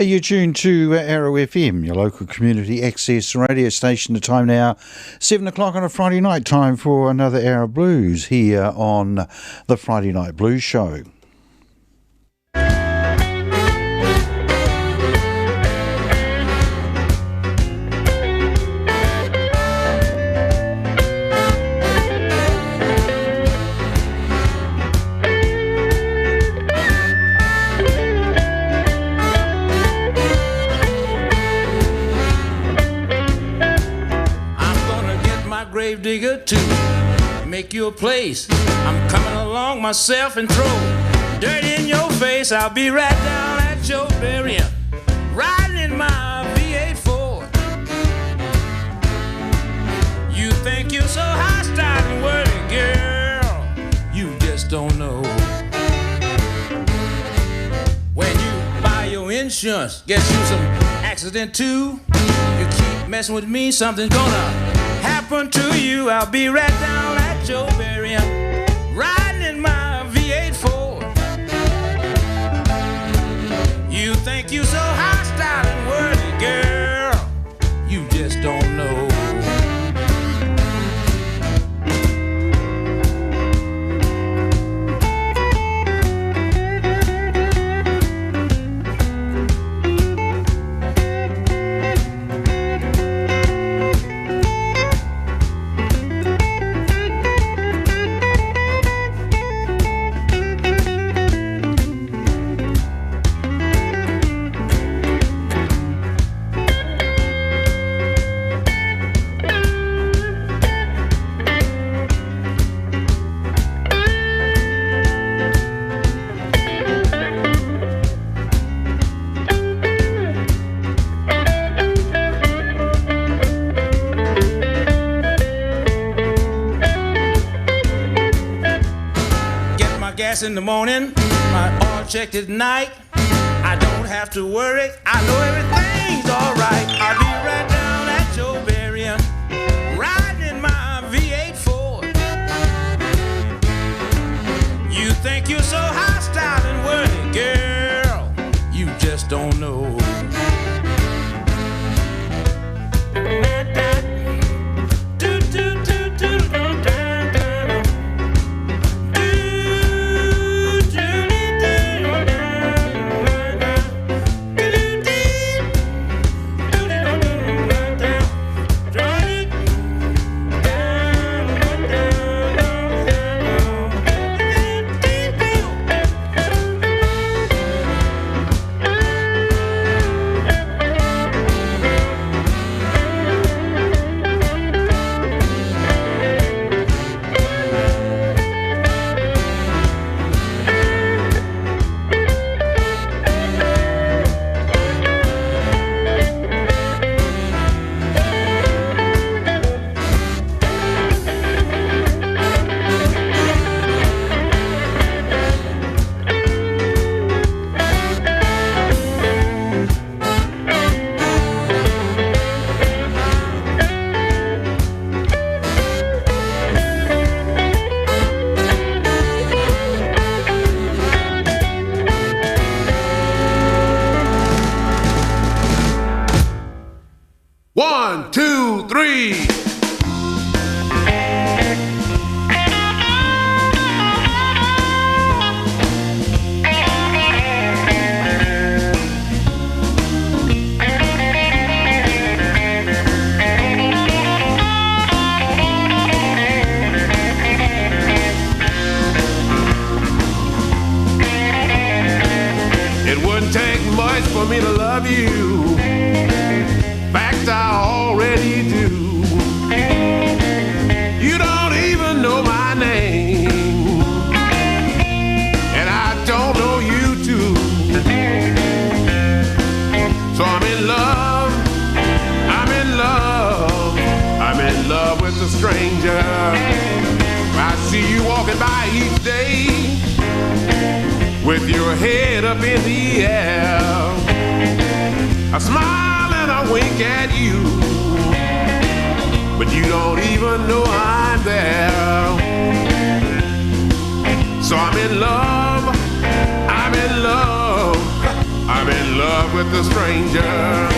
You're tuned to Arrow FM, your local community access radio station. The time now, 7 o'clock on a Friday night, time for another hour of blues here on the Friday Night Blues Show. Digger to make you a place. I'm coming along myself and throw dirt in your face. I'll be right down at your burial, riding in my V8 Ford. You think you're so hostile and worthy, girl, you just don't know. When you buy your insurance, get you some accident too. You keep messing with me, something's gonna happen to you. I'll be right down at your burial, riding in my V8 Ford. You think you so hostile and worthy, girl, you just don't know. In the morning, my oil checked at night. I don't have to worry, I know everything's alright. I'll be right down at your burial, riding in my V8 Ford. You think you're so hostile and worthy, girl, you just don't know. with a stranger.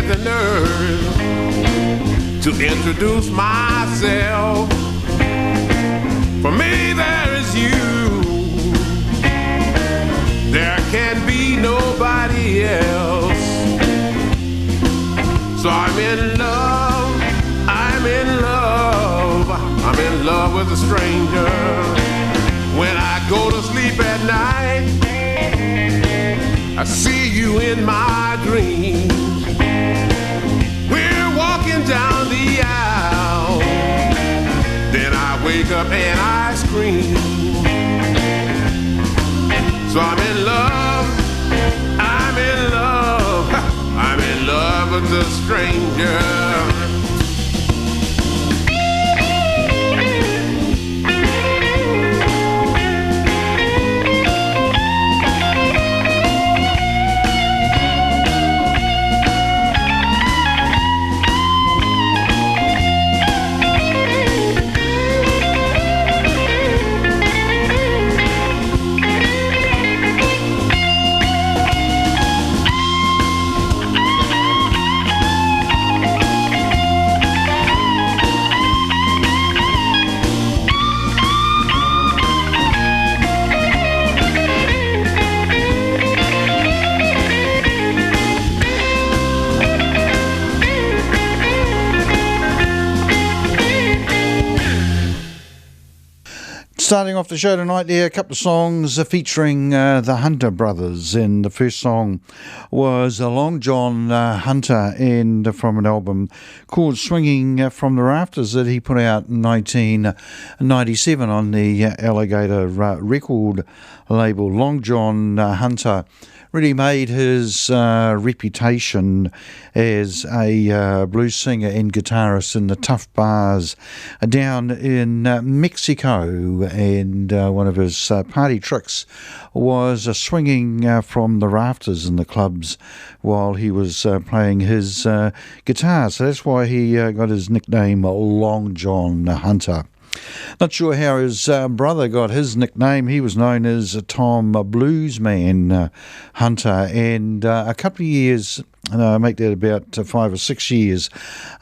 The nerve to introduce myself. For me, there is you. There can be nobody else. So I'm in love. I'm in love. I'm in love with a stranger. When I go to sleep at night, I see you in my dreams. Walking down the aisle, then I wake up and I scream. So I'm in love, I'm in love, I'm in love with a stranger. Starting off the show tonight, there a couple of songs featuring the Hunter brothers, and the first song was Long John Hunter, and from an album called Swinging from the Rafters that he put out in 1997 on the Alligator record label. Long John Hunter really made his reputation as a blues singer and guitarist in the tough bars down in Mexico, and one of his party tricks was swinging from the rafters in the clubs while he was playing his guitar. So that's why he got his nickname Long John Hunter. Not sure how his brother got his nickname. He was known as Tom Bluesman Hunter, and a couple of years, make that about 5 or 6 years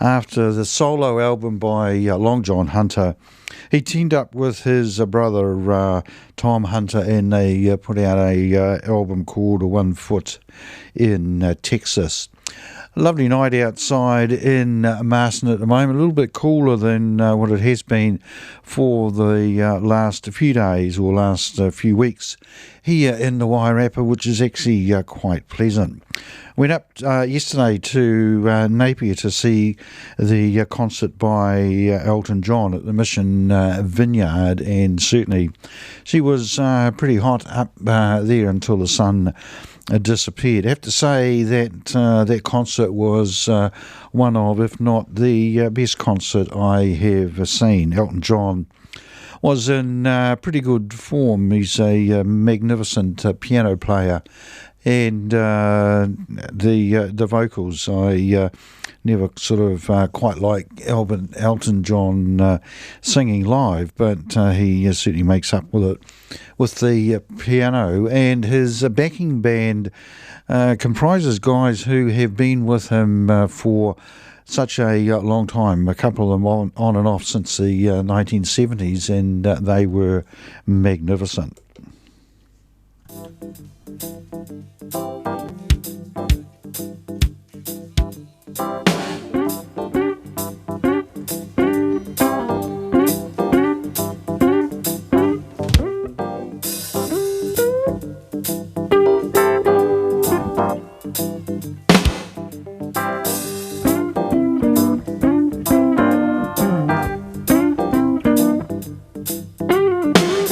after the solo album by Long John Hunter, he teamed up with his brother Tom Hunter, and they put out a album called One Foot in Texas. Lovely night outside in Marston at the moment, a little bit cooler than what it has been for the last few days or last few weeks here in the Wairarapa, which is actually quite pleasant. Went up yesterday to Napier to see the concert by Elton John at the Mission Vineyard, and certainly she was pretty hot up there until the sun disappeared. I have to say that that concert was one of, if not the best concert I have seen. Elton John was in pretty good form. He's a magnificent piano player, and the vocals, I never sort of quite like Elton John singing live, but he certainly makes up with it with the piano. And his backing band comprises guys who have been with him for such a long time, a couple of them on and off since the 1970s, and they were magnificent.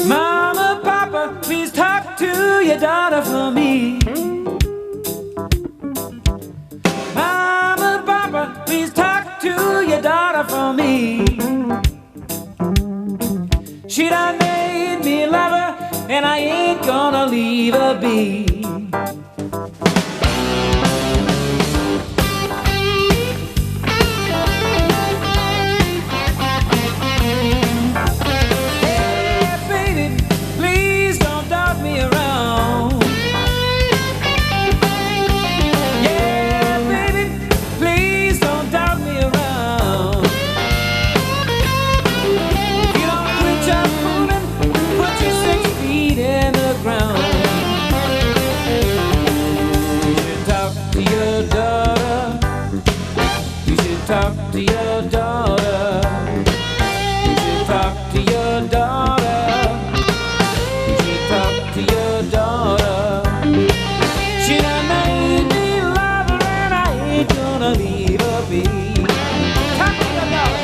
Mama, Papa, please talk to your daughter for me. Mama, Papa, please talk to your daughter for me. She done made me a lover, and I ain't gonna leave her be. Talk to your daughter. You should talk to your daughter. You should talk to your daughter. She done made me love her, and I ain't gonna leave her be. Talk to your daughter.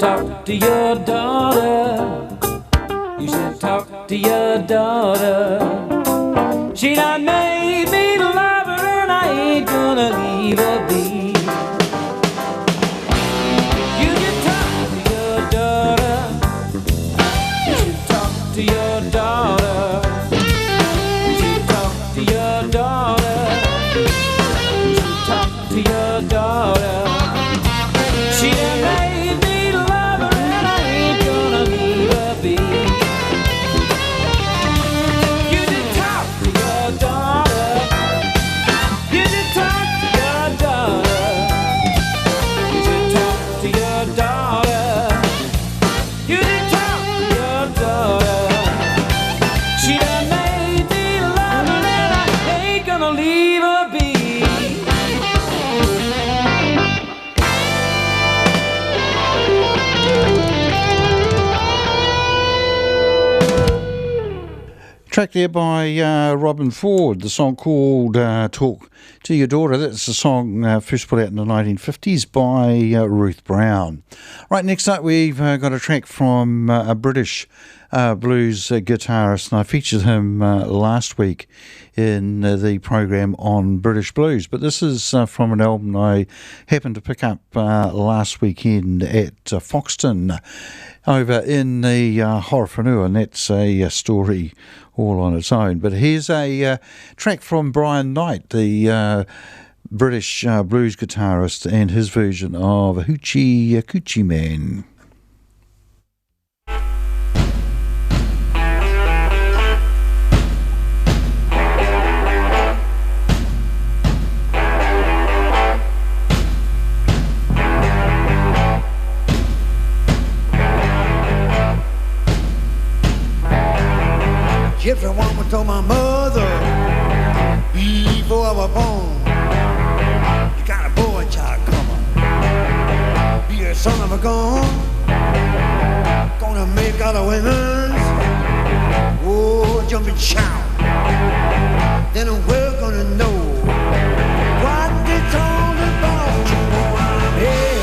Talk to your daughter. You should talk to your daughter. She done made me love her, and I ain't gonna leave her be. You should talk to your daughter. You should talk to your daughter. You should talk to your daughter. You should talk to your daughter. She done made me love her, and I ain't gonna leave her be. You should talk to your daughter. You should talk to your daughter. You should talk to your daughter. You should talk to your daughter. She done made me love her, and I ain't gonna leave her be. Track there by Robin Ford, the song called Talk to Your Daughter. That's the song first put out in the 1950s by Ruth Brown. Right, next up we've got a track from a British blues guitarist, and I featured him last week in the program on British Blues. But this is from an album I happened to pick up last weekend at Foxton over in the Horowhenua, and that's a story all on its own. But here's a track from Brian Knight, the British blues guitarist, and his version of Hoochie Coochie Man. Gypsy woman told my mother before I was born, you got a boy child coming, be a son of a gun, gonna make all the women's, oh, jumping shout. then we're gonna know what it's all about. You know I'm here.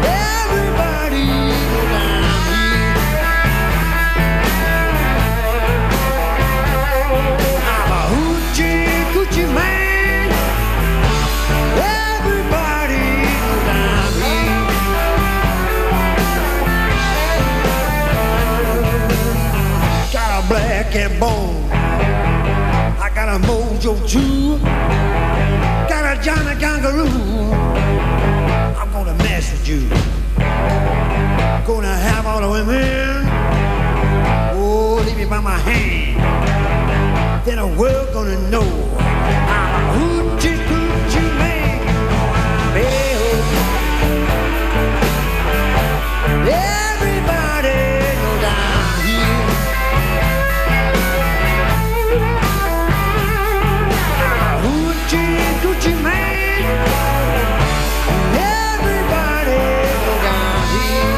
Everybody knows I'm here. I'm a hoochie coochie man. Everybody knows I'm here. Got a black and bone. I got a mojo too. Got a Johnny Kangaroo. I'm gonna mess with you. Gonna have all the women. Oh, leave me by my hand. Then the world gonna know I'm a hoochie coochie man. Hey, everybody knows I'm here. Hoochie coochie man. Everybody knows I'm here.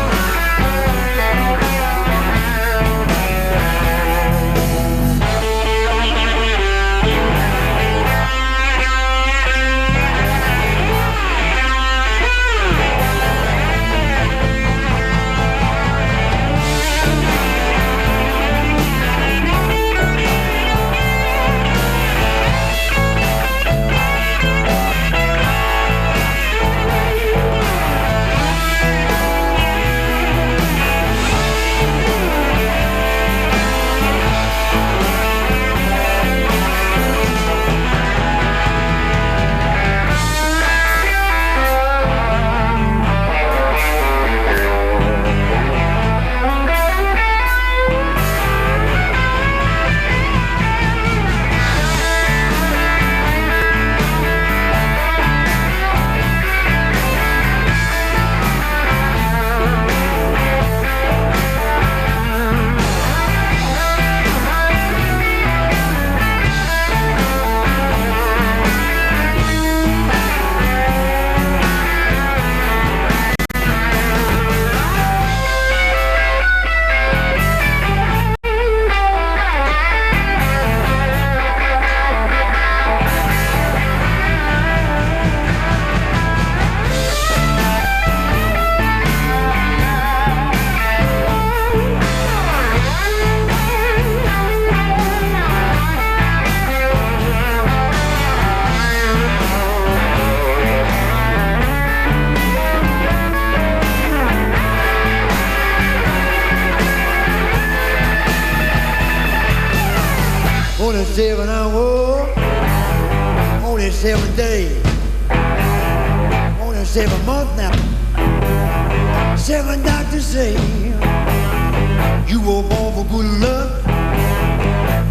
Only 7 hours, only 7 days, only 7 months now. 7 doctors say you were born for good luck.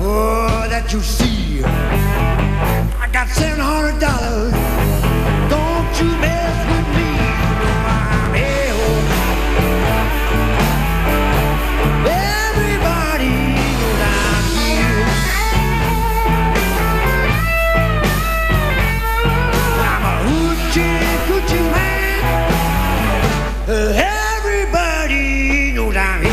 Oh, that you see. I got $700. Don't you mess with me. I'm here. Everybody knows I'm here. I'm a hoochie coochie man. Everybody knows I'm here.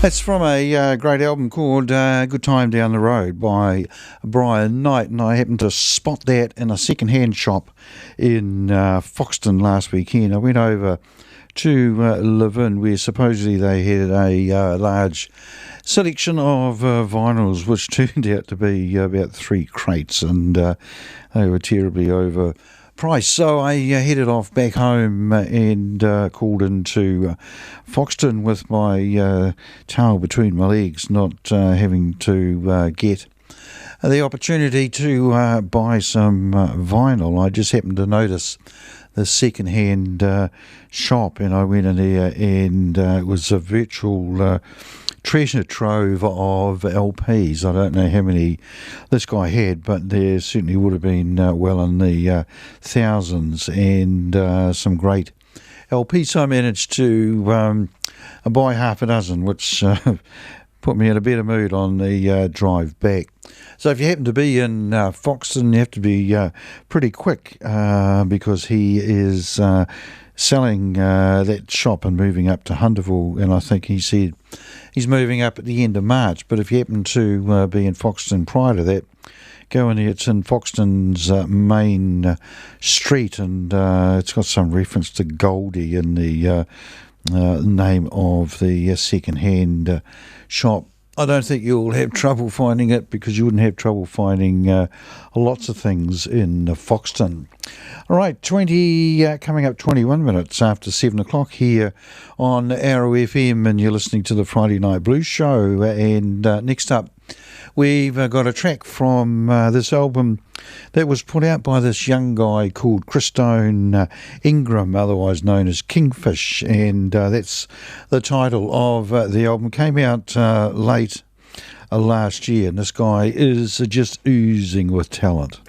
That's from a great album called Good Time Down the Road by Brian Knight, and I happened to spot that in a second-hand shop in Foxton last weekend. I went over to Levin, where supposedly they had a large selection of vinyls, which turned out to be about 3 crates, and they were terribly overpriced. So I headed off back home and called into Foxton with my tail between my legs, not having to get the opportunity to buy some vinyl. I just happened to notice the second-hand shop, and I went in there, and it was a virtual treasure trove of LPs. I don't know how many this guy had, but there certainly would have been well in the thousands, and some great LPs. So I managed to buy half a dozen, which put me in a better mood on the drive back. So if you happen to be in Foxton, you have to be pretty quick because he is selling that shop and moving up to Hunterville, and I think he said he's moving up at the end of March. But if you happen to be in Foxton prior to that, go in there. It's in Foxton's main street, and it's got some reference to Goldie in the name of the second-hand shop. I don't think you'll have trouble finding it, because you wouldn't have trouble finding lots of things in Foxton. All right, coming up 21 minutes after 7 o'clock here on Arrow FM, and you're listening to the Friday Night Blues Show. And next up, we've got a track from this album that was put out by this young guy called Christone Ingram, otherwise known as Kingfish, and that's the title of the album. Came out late last year, and this guy is just oozing with talent.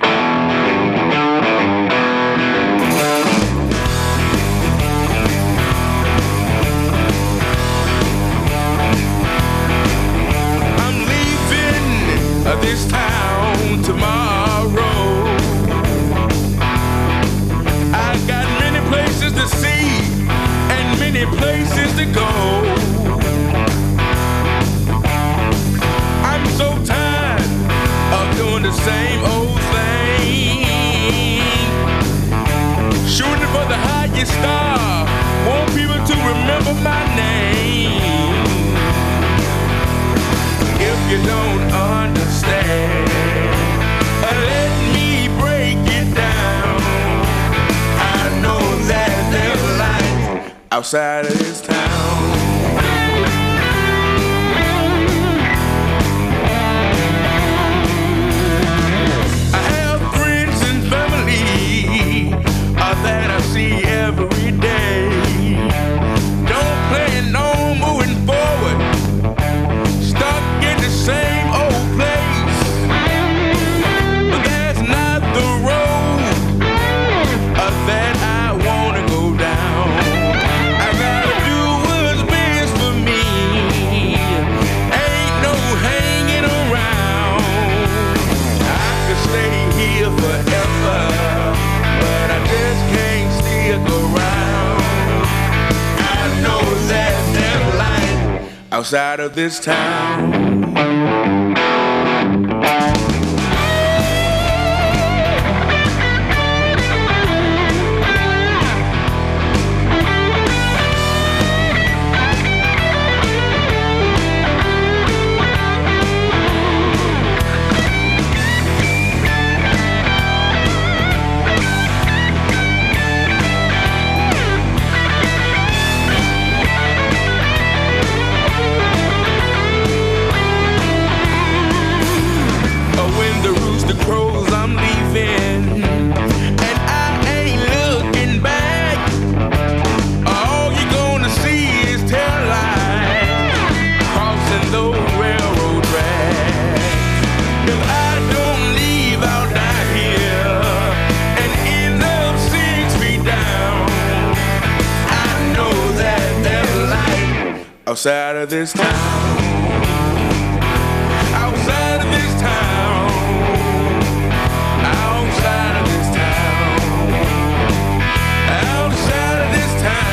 This town tomorrow. I got many places to see and many places to go. I'm so tired of doing the same old thing. Shooting for the highest star, want people to remember my name. If you don't understand, let me break it down. I know that there's life outside of this town. I have friends and family that I see every day. Don't plan on moving forward, same old place, but that's not the road that I wanna go down. I gotta do what's best for me, ain't no hanging around. I could stay here forever, but I just can't stick around. I know that there's life outside of this town. Outside of this town, outside of this town, outside of this town, outside of this town.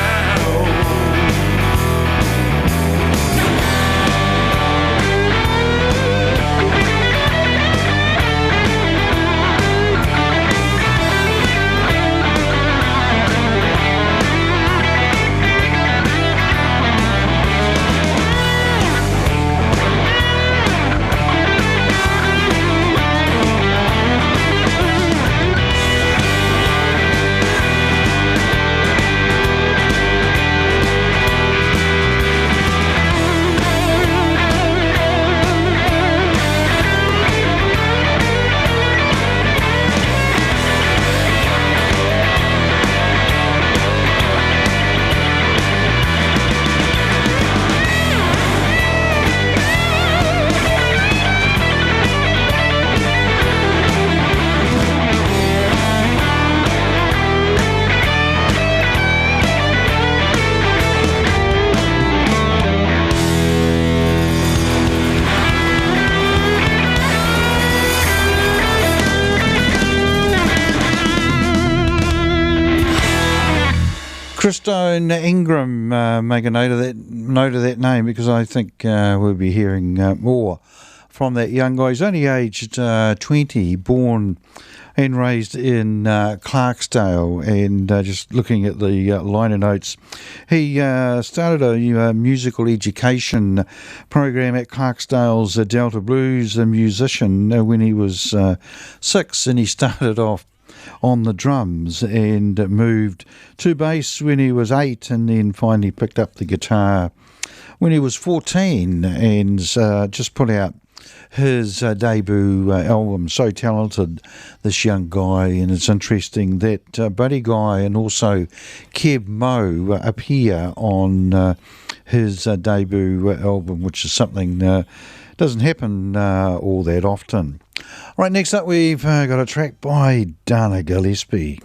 Christone Ingram, make a note of that name, because I think we'll be hearing more from that young guy. He's only aged 20, born and raised in Clarksdale, and just looking at the liner notes, he started a musical education program at Clarksdale's Delta Blues, a musician, when he was 6, and he started off on the drums and moved to bass when he was 8, and then finally picked up the guitar when he was 14, and just put out his debut album. So talented, this young guy, and it's interesting that Buddy Guy and also Keb Mo appear on his debut album, which is something doesn't happen all that often. Right, next up we've got a track by Dana Gillespie.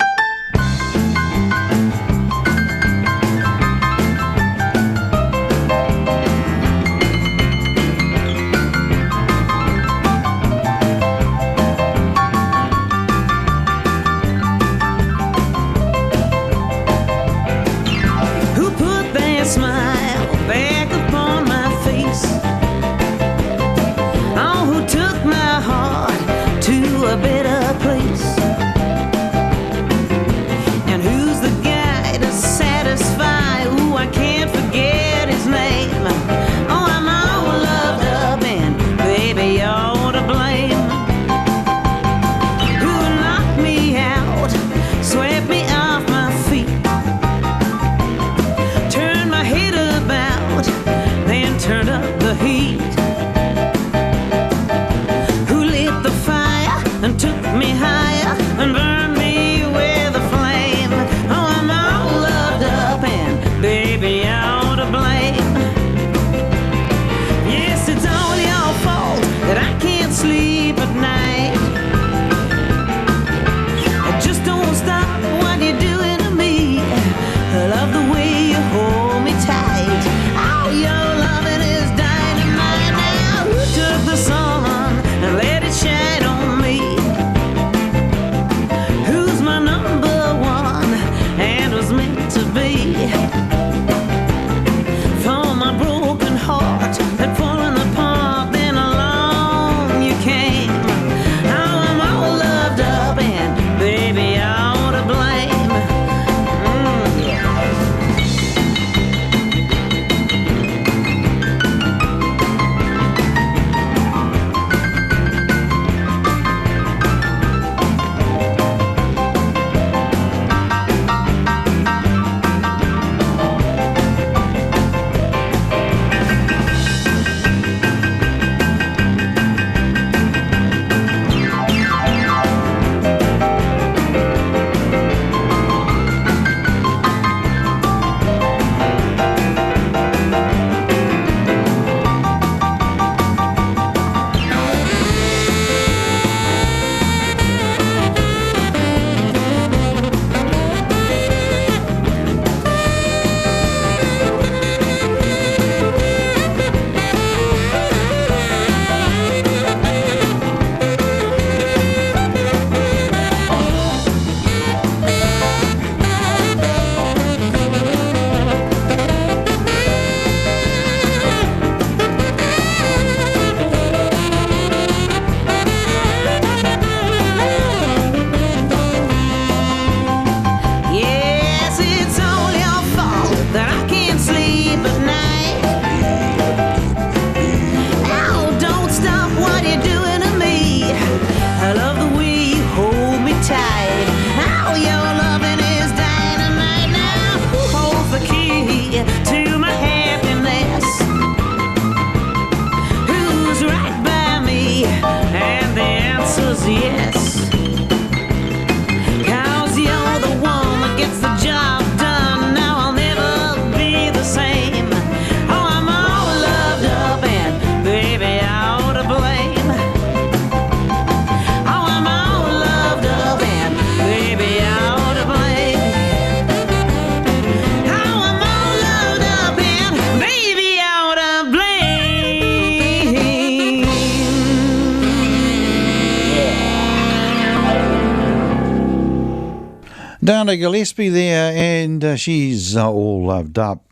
Dana Gillespie there, and she's all loved up.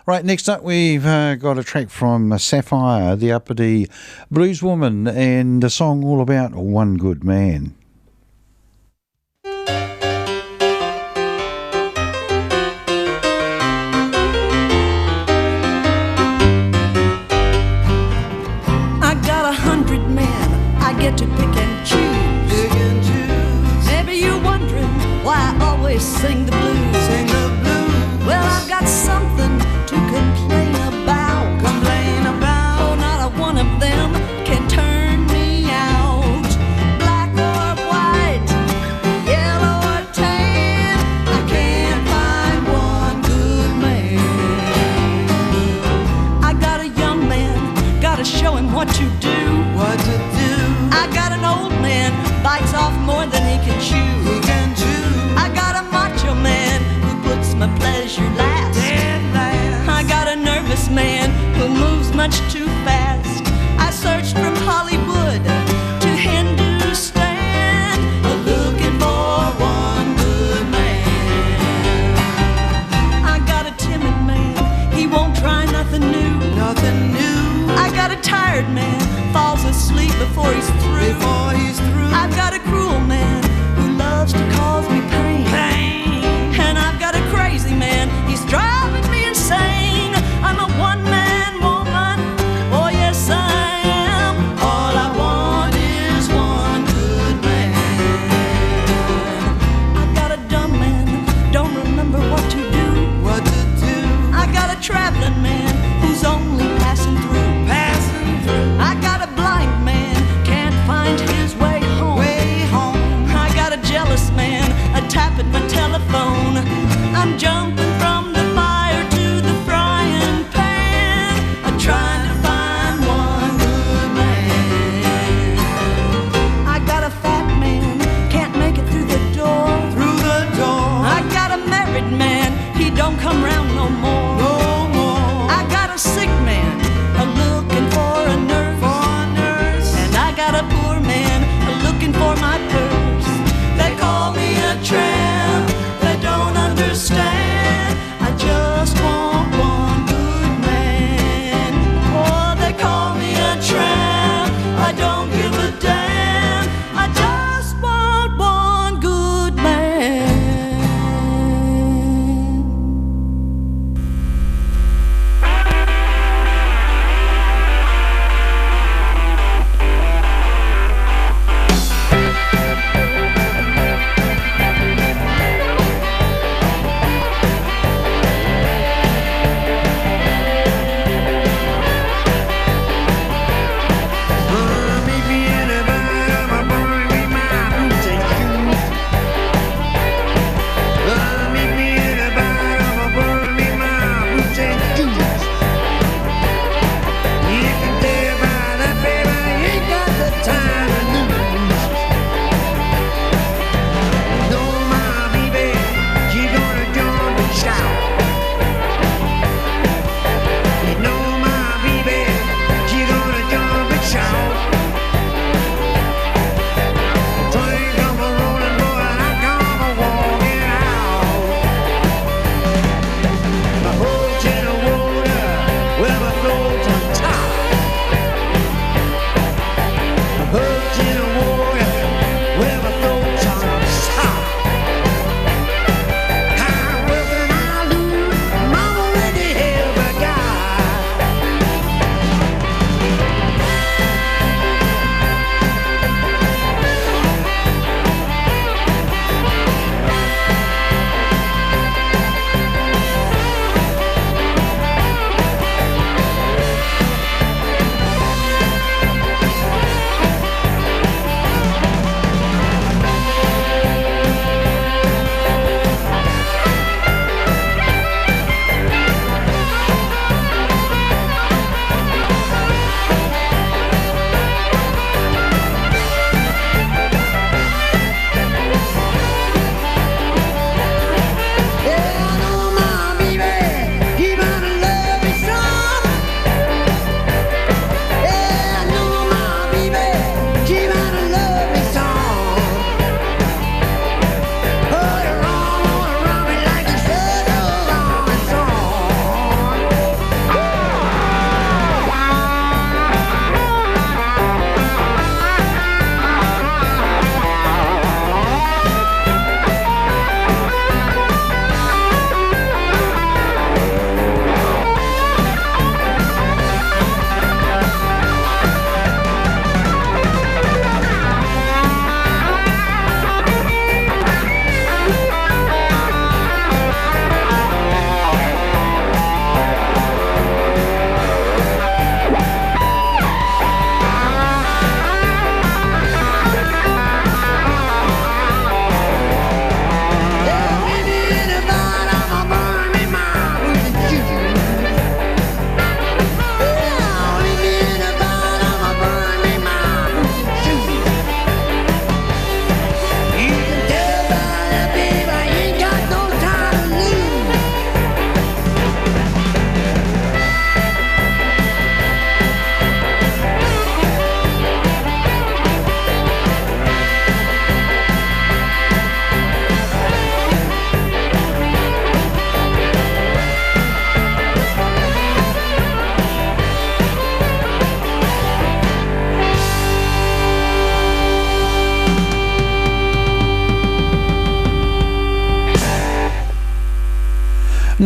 Right, next up we've got a track from Sapphire, the uppity blues woman, and a song all about one good man. I got 100 men, I get to pick and choose. Maybe you're wondering why I always sing the blues. Well, I've got something to complain about. Oh, not a one of them can turn me out. Black or white, yellow or tan, I can't find one good man. I got a young man, gotta show him what to do. I got an old man, bites off more than he can chew. I got a macho man who puts my pleasure last. I got a nervous man who moves much too fast. I searched from Hollywood to Hindustan, looking for one good man. I got a timid man, he won't try nothing new. I got a tired man, falls asleep before he's through. I've got a cruel man who loves to cause me pain. And I've got a crazy man, he's driving me insane. I'm a one-man woman, boy,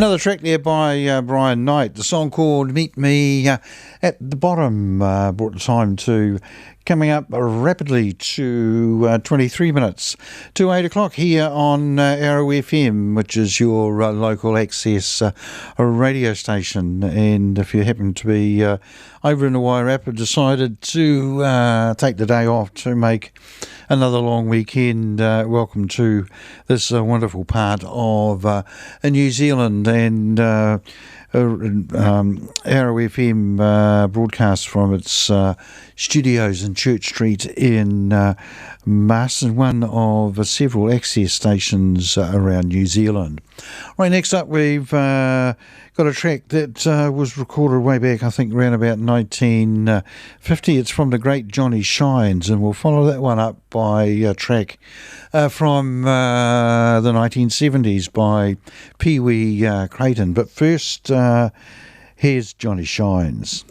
Another track there by Brian Knight, the song called Meet Me at the Bottom, brought the time to coming up rapidly to 23 minutes to 8 o'clock here on Arrow FM, which is your local access radio station. And if you happen to be over in the Wairarapa, decided to take the day off to make another long weekend, welcome to this wonderful part of New Zealand. And Arrow FM broadcasts from its studios in Church Street in Marston, one of several access stations around New Zealand. Right, next up we've got a track that was recorded way back, I think around about 1950. It's from the great Johnny Shines, and we'll follow that one up by a track from the 1970s by Pee Wee Creighton. But first, here's Johnny Shines.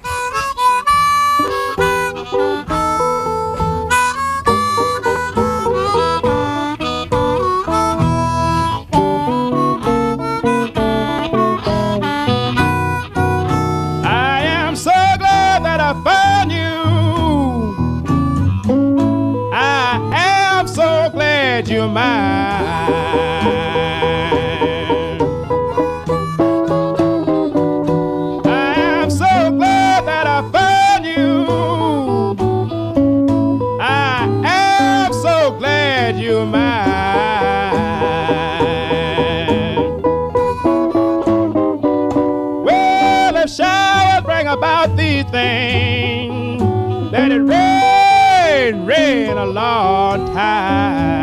You're mine. I am so glad that I found you. I am so glad you're mine. Well, the showers bring about these things that it rain a long time.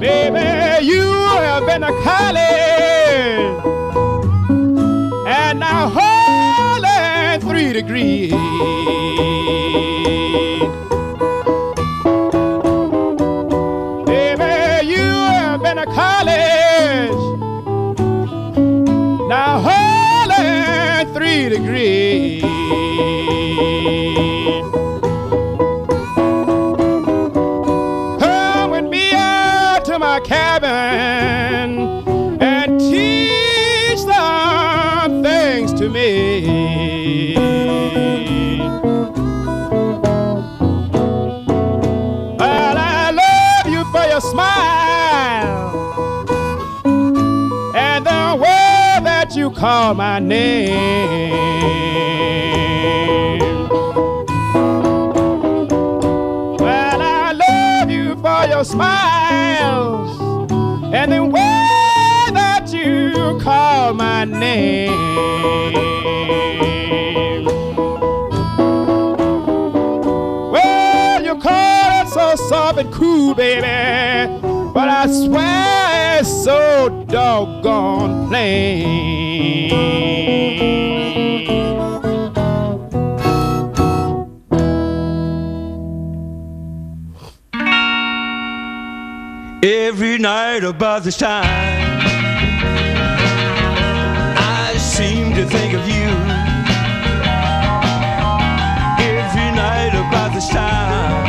Baby, you have been to college and now holding 3 degrees. Baby, you have been to college now holding 3 degrees. Cabin and teach some things to me. Well, I love you for your smile and the way that you call my name. Well, I love you for your smile and the way that you call my name. Well, you call it so soft and cool, baby, but I swear it's so doggone plain. Every night about this time, I seem to think of you. Every night about this time,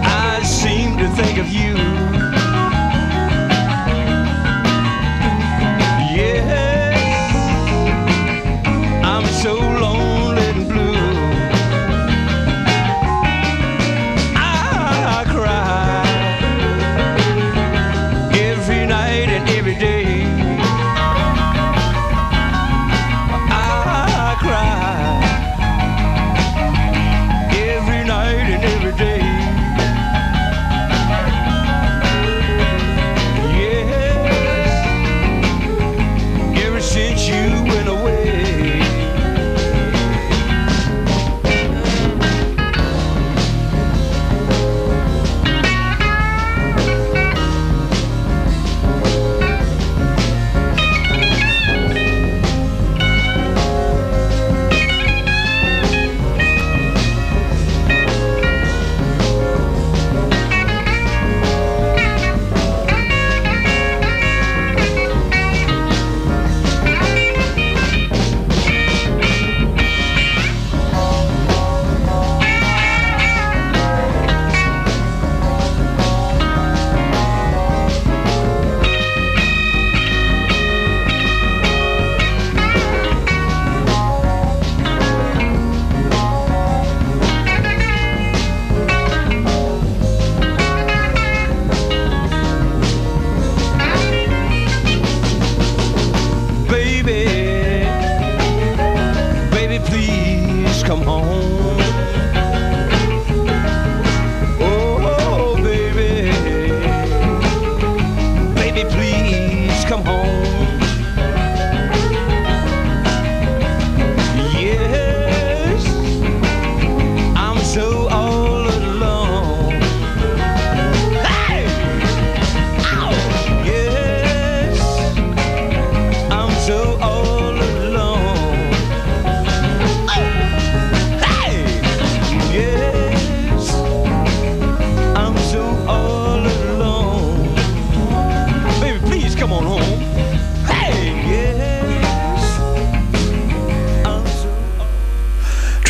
I seem to think of you. Yes, I'm so lonely and blue. I cry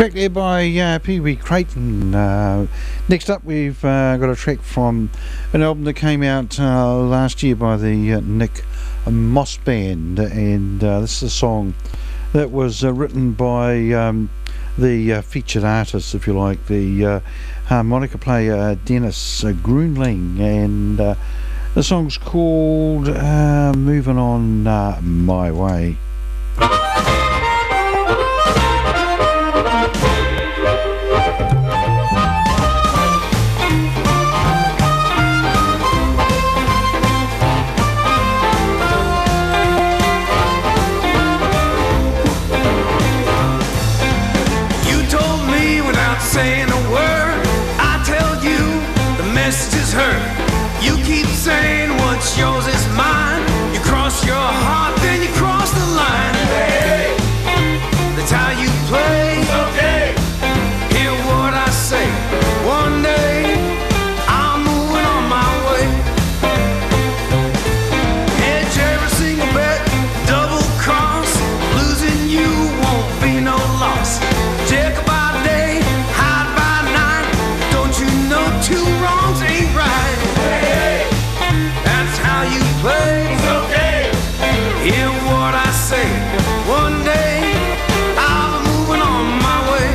Track there by Pee Wee Creighton. Next up, we've got a track from an album that came out last year by the Nick Moss Band, and this is a song that was written by the featured artist, if you like, the harmonica player Dennis Grunling, and the song's called Moving On My Way. Saying a word, I tell you the message is heard. You keep saying what's yours is mine. You cross your heart, then you cross the line. Hey, that's how you play. Okay, hear what I say. One day I'm moving on my way. Hedge every single bet, double cross. Losing you won't be no loss. Check by day, two wrongs ain't right. Hey, that's how you play. Okay, hear what I say. One day I'll be moving on my way.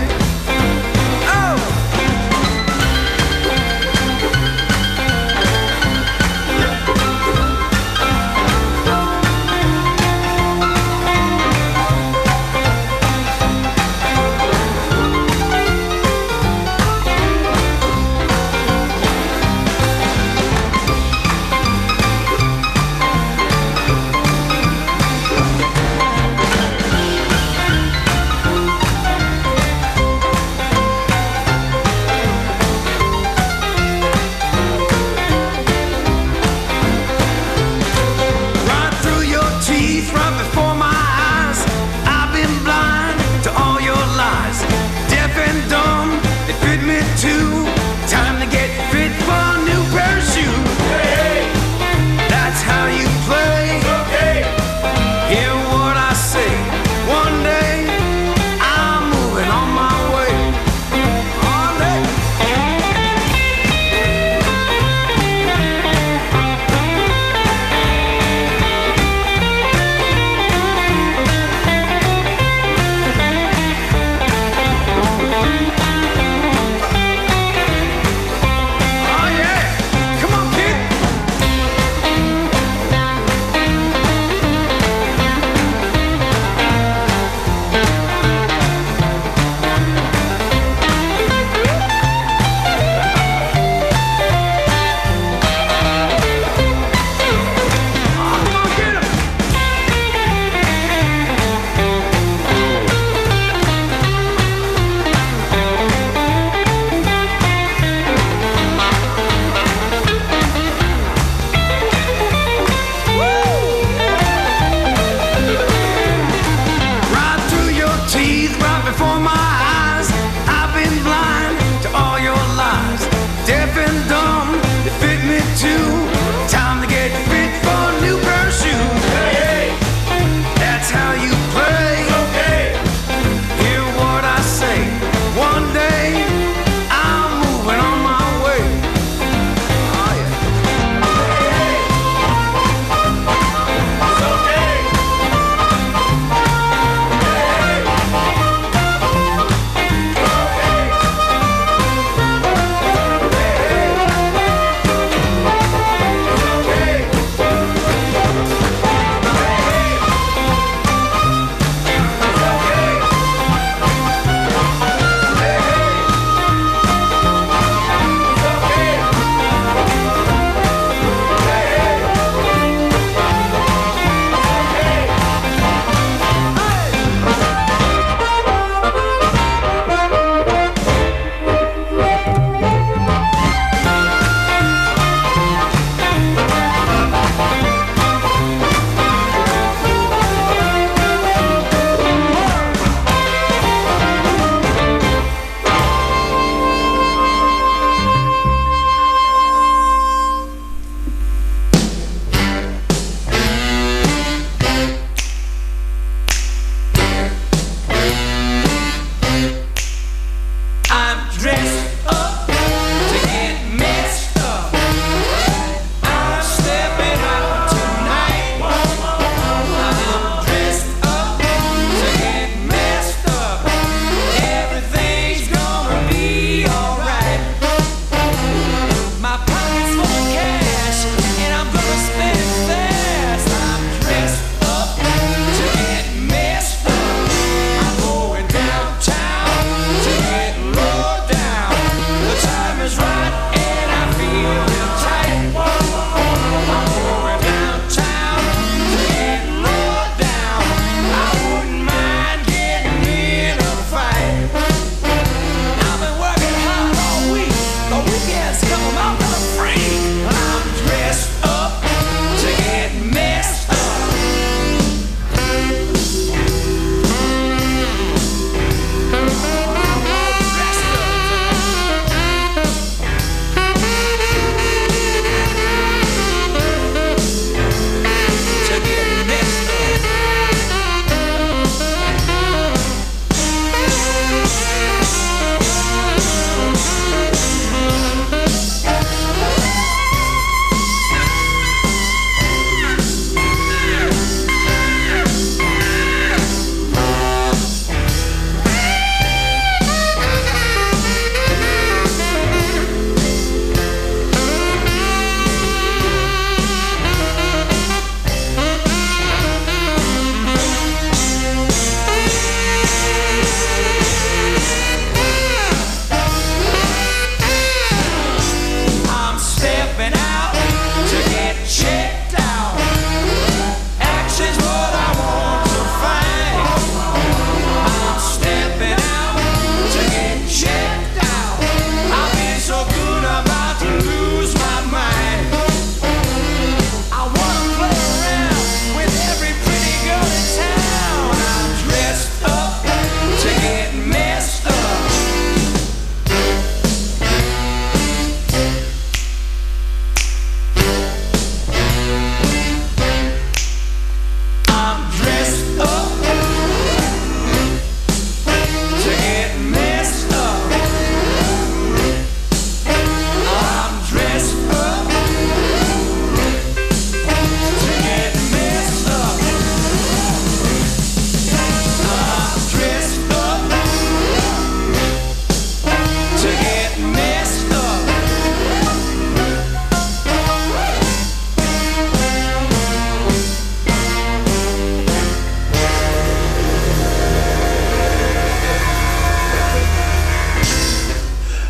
Oh. Time to get fit for a new pair of shoes. Hey, that's how you play. Okay, hear what I say. One day I'm moving on my way. All day.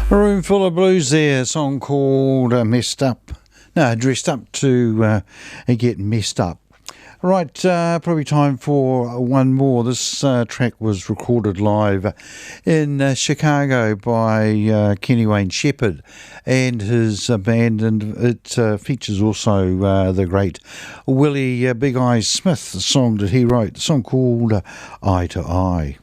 A room full of blues there, a song called Messed Up. No, Dressed Up to Get Messed Up. Right, probably time for one more. This track was recorded live in Chicago by Kenny Wayne Shepherd and his band, and it features also the great Willie Big Eyes Smith, the song that he wrote, the song called Eye to Eye.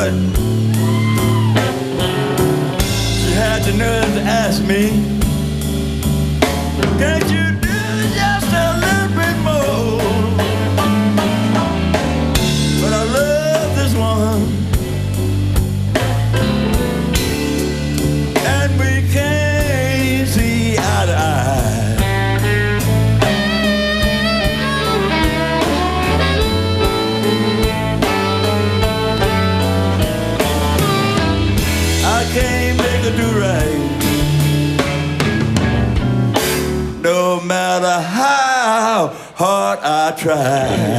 but she had the nerve to ask me, can't you do just a little bit more? But I love this one, and we can't see eye to eye. I can't make her do right, no matter how hard I try.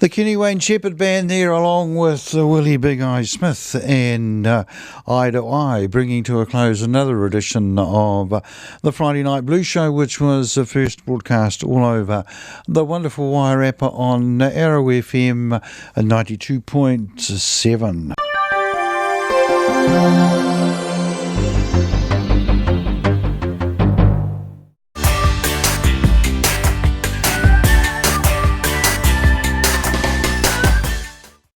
The Kenny Wayne Shepherd Band there, along with Willie Big Eye Smith and Eye to Eye, bringing to a close another edition of the Friday Night Blues Show, which was first broadcast all over the wonderful Wairarapa on Arrow FM 92.7.